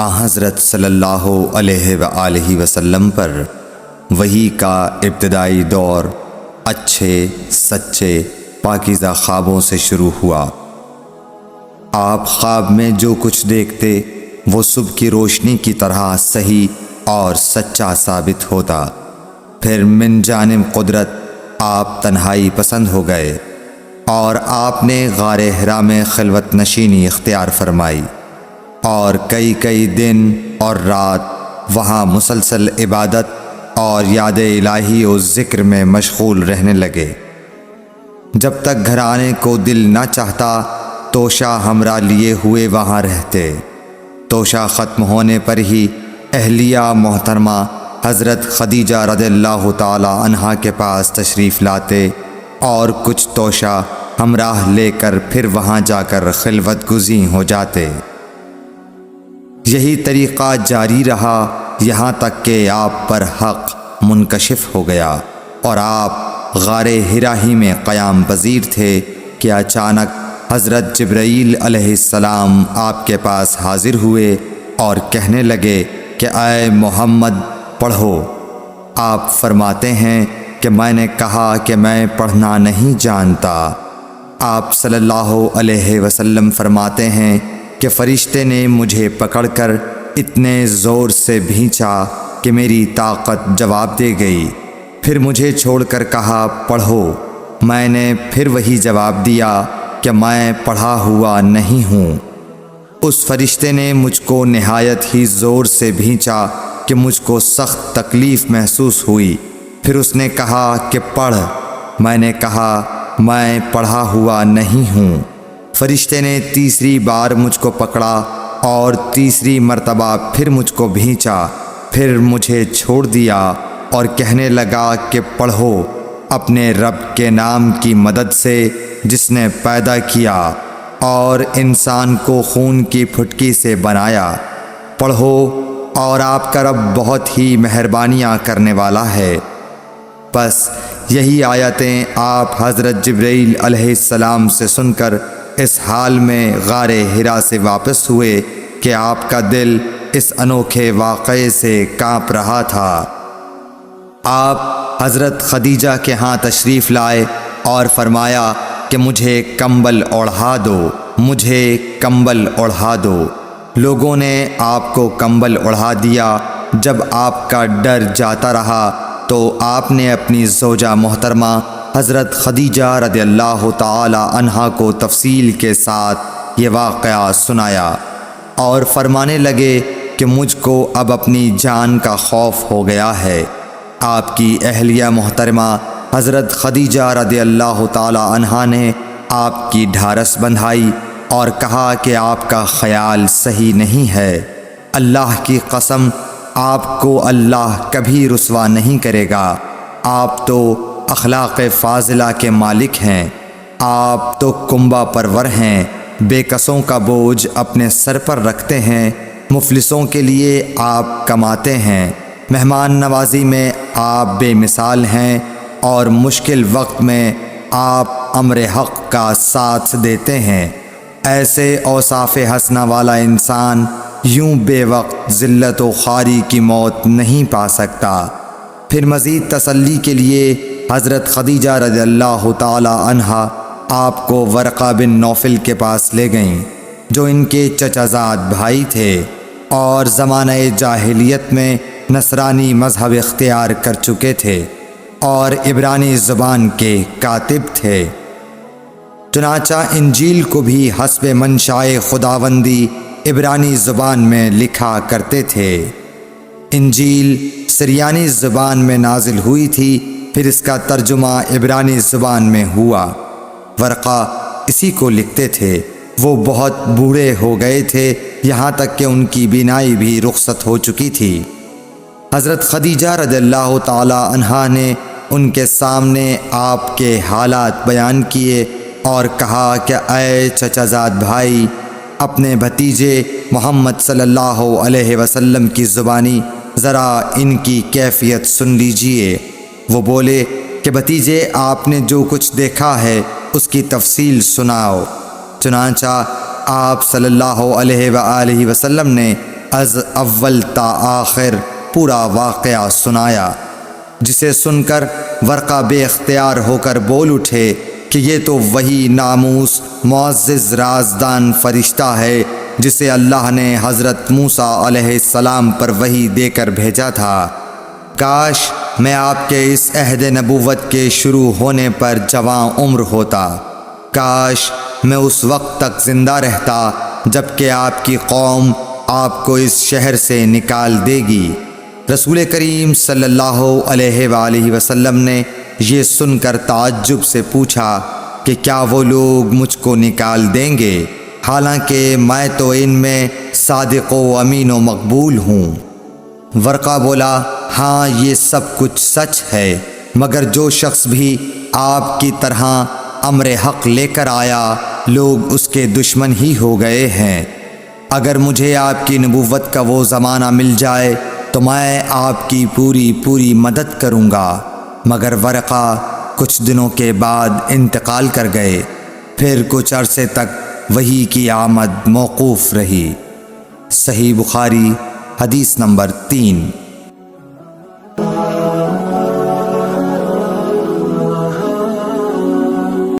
حضرت صلی اللہ علیہ وآلہ وسلم پر وحی کا ابتدائی دور اچھے سچے پاکیزہ خوابوں سے شروع ہوا۔ آپ خواب میں جو کچھ دیکھتے وہ صبح کی روشنی کی طرح صحیح اور سچا ثابت ہوتا۔ پھر من جانب قدرت آپ تنہائی پسند ہو گئے اور آپ نے غار حرا میں خلوت نشینی اختیار فرمائی اور کئی دن اور رات وہاں مسلسل عبادت اور یاد الہی و ذکر میں مشغول رہنے لگے۔ جب تک گھر آنے کو دل نہ چاہتا توشہ ہمراہ لیے ہوئے وہاں رہتے۔ توشہ ختم ہونے پر ہی اہلیہ محترمہ حضرت خدیجہ رضی اللہ تعالی عنہا کے پاس تشریف لاتے اور کچھ توشہ ہمراہ لے کر پھر وہاں جا کر خلوت گزین ہو جاتے۔ یہی طریقہ جاری رہا یہاں تک کہ آپ پر حق منکشف ہو گیا اور آپ غار حرا ہی میں قیام پذیر تھے کہ اچانک حضرت جبرائیل علیہ السلام آپ کے پاس حاضر ہوئے اور کہنے لگے کہ اے محمد پڑھو۔ آپ فرماتے ہیں کہ میں نے کہا کہ میں پڑھنا نہیں جانتا۔ آپ صلی اللہ علیہ وسلم فرماتے ہیں کہ فرشتے نے مجھے پکڑ کر اتنے زور سے بھینچا کہ میری طاقت جواب دے گئی۔ پھر مجھے چھوڑ کر کہا پڑھو۔ میں نے پھر وہی جواب دیا کہ میں پڑھا ہوا نہیں ہوں۔ اس فرشتے نے مجھ کو نہایت ہی زور سے بھینچا کہ مجھ کو سخت تکلیف محسوس ہوئی۔ پھر اس نے کہا کہ پڑھ۔ میں نے کہا میں پڑھا ہوا نہیں ہوں۔ فرشتے نے تیسری بار مجھ کو پکڑا اور تیسری مرتبہ پھر مجھ کو بھینچا۔ پھر مجھے چھوڑ دیا اور کہنے لگا کہ پڑھو اپنے رب کے نام کی مدد سے جس نے پیدا کیا اور انسان کو خون کی پھٹکی سے بنایا۔ پڑھو اور آپ کا رب بہت ہی مہربانیاں کرنے والا ہے۔ بس یہی آیتیں آپ حضرت جبرائیل علیہ السلام سے سن کر اس حال میں غار حرا سے واپس ہوئے کہ آپ کا دل اس انوکھے واقعے سے کانپ رہا تھا۔ آپ حضرت خدیجہ کے ہاں تشریف لائے اور فرمایا کہ مجھے کمبل اوڑھا دو، مجھے کمبل اوڑھا دو۔ لوگوں نے آپ کو کمبل اوڑھا دیا۔ جب آپ کا ڈر جاتا رہا تو آپ نے اپنی زوجہ محترمہ حضرت خدیجہ رضی اللہ تعالی عنہا کو تفصیل کے ساتھ یہ واقعہ سنایا اور فرمانے لگے کہ مجھ کو اب اپنی جان کا خوف ہو گیا ہے۔ آپ کی اہلیہ محترمہ حضرت خدیجہ رضی اللہ تعالی عنہا نے آپ کی ڈھارس بندھائی اور کہا کہ آپ کا خیال صحیح نہیں ہے۔ اللہ کی قسم آپ کو اللہ کبھی رسوا نہیں کرے گا۔ آپ تو اخلاق فاضلہ کے مالک ہیں۔ آپ تو کنبہ پرور ہیں، بے کسوں کا بوجھ اپنے سر پر رکھتے ہیں، مفلسوں کے لیے آپ کماتے ہیں، مہمان نوازی میں آپ بے مثال ہیں اور مشکل وقت میں آپ امر حق کا ساتھ دیتے ہیں۔ ایسے اوصاف حسنہ والا انسان یوں بے وقت ذلت و خواری کی موت نہیں پا سکتا۔ پھر مزید تسلی کے لیے حضرت خدیجہ رضی اللہ تعالی عنہا آپ کو ورقہ بن نوفل کے پاس لے گئیں جو ان کے چچا زاد بھائی تھے اور زمانہ جاہلیت میں نصرانی مذہب اختیار کر چکے تھے اور عبرانی زبان کے کاتب تھے۔ چنانچہ انجیل کو بھی حسب منشائے خداوندی عبرانی زبان میں لکھا کرتے تھے۔ انجیل سریانی زبان میں نازل ہوئی تھی، پھر اس کا ترجمہ عبرانی زبان میں ہوا۔ ورقہ اسی کو لکھتے تھے۔ وہ بہت بوڑھے ہو گئے تھے، یہاں تک کہ ان کی بینائی بھی رخصت ہو چکی تھی۔ حضرت خدیجہ رضی اللہ تعالی عنہا نے ان کے سامنے آپ کے حالات بیان کیے اور کہا کہ اے چچا زاد بھائی، اپنے بھتیجے محمد صلی اللہ علیہ وسلم کی زبانی ذرا ان کی کیفیت سن لیجئے۔ وہ بولے کہ بھتیجے آپ نے جو کچھ دیکھا ہے اس کی تفصیل سناؤ۔ چنانچہ آپ صلی اللہ علیہ وآلہ وسلم نے از اول تا آخر پورا واقعہ سنایا، جسے سن کر ورقہ بے اختیار ہو کر بول اٹھے کہ یہ تو وہی ناموس معزز رازدان فرشتہ ہے جسے اللہ نے حضرت موسیٰ علیہ السلام پر وحی دے کر بھیجا تھا۔ کاش میں آپ کے اس عہد نبوت کے شروع ہونے پر جواں عمر ہوتا، کاش میں اس وقت تک زندہ رہتا جب کہ آپ کی قوم آپ کو اس شہر سے نکال دے گی۔ رسول کریم صلی اللہ علیہ وآلہ وسلم نے یہ سن کر تعجب سے پوچھا کہ کیا وہ لوگ مجھ کو نکال دیں گے، حالانکہ میں تو ان میں صادق و امین و مقبول ہوں؟ ورقہ بولا، ہاں یہ سب کچھ سچ ہے، مگر جو شخص بھی آپ کی طرح امر حق لے کر آیا لوگ اس کے دشمن ہی ہو گئے ہیں۔ اگر مجھے آپ کی نبوت کا وہ زمانہ مل جائے تو میں آپ کی پوری مدد کروں گا، مگر ورقہ کچھ دنوں کے بعد انتقال کر گئے، پھر کچھ عرصے تک وحی کی آمد موقوف رہی۔ صحیح بخاری حدیث نمبر 3۔